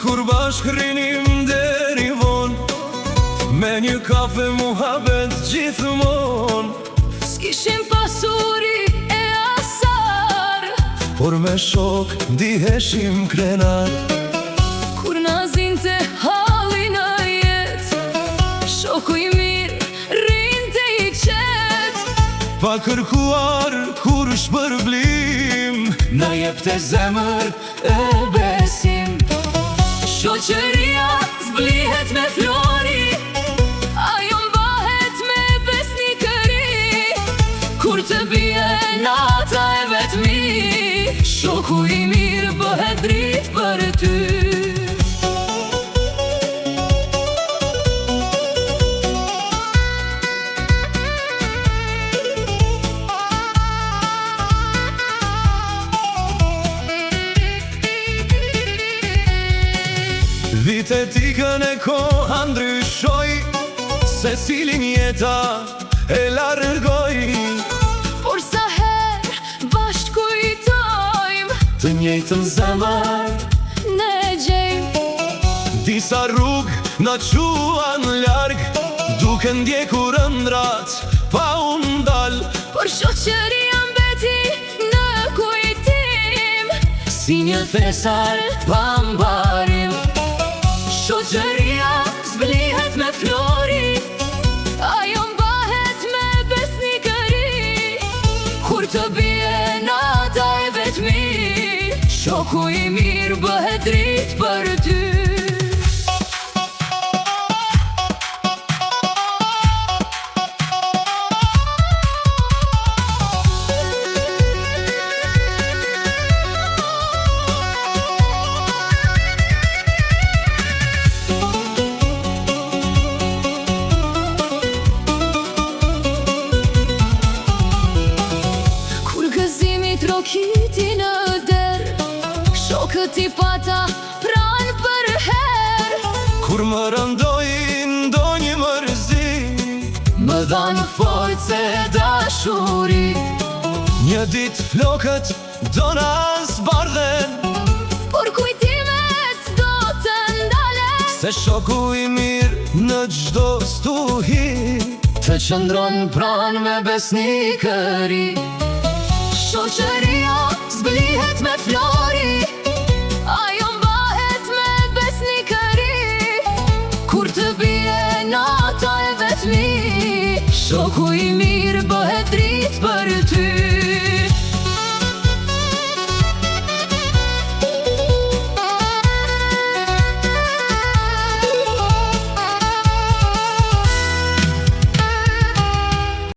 kur bashk rinim deri von, me një kafe muhabet gjithmon. S'kishim pasuri e asar, por me shok ndiheshim krenar. kur na zinte halli në jet, shoku i mirë rinte i qet. Pa kërkuar kur shpërblim, Na jepte zemër e besim. Shoqëria zblihet me flori, ajo mbahet me besnikëri. Kur të bie nata e vetmi, shoku i mirë bëhet dritë për ty. vitet ikën e koha ndryshoj, se cilin jeta e largoj. Por sa herë bashkë kujtojmë, Të njëjtën zemër ne gjejmë. disa rrugë na quan larg, duke ndjekur ëndrat pa u ndal. Por shoqëria mbeti në kujtim, si një thesar pa mbarim. Shoqëria zblihet me flori, ajo mbahet me besnikëri. Kur të bie nata e vetmi, shoku i mirë bëhet dritë për ty. Trokiti në der, shokët i pata pran për her. Kur më rëndoj ndonjë mërzi, Më dhanë forcë e dashuri. një dit flokët do na zbardhen, Por kujtimet s'do të ndalen, se shoku i mirë në gjdo stuhi të qëndron pran me besnikëri. Shoqëria zblihet me flori,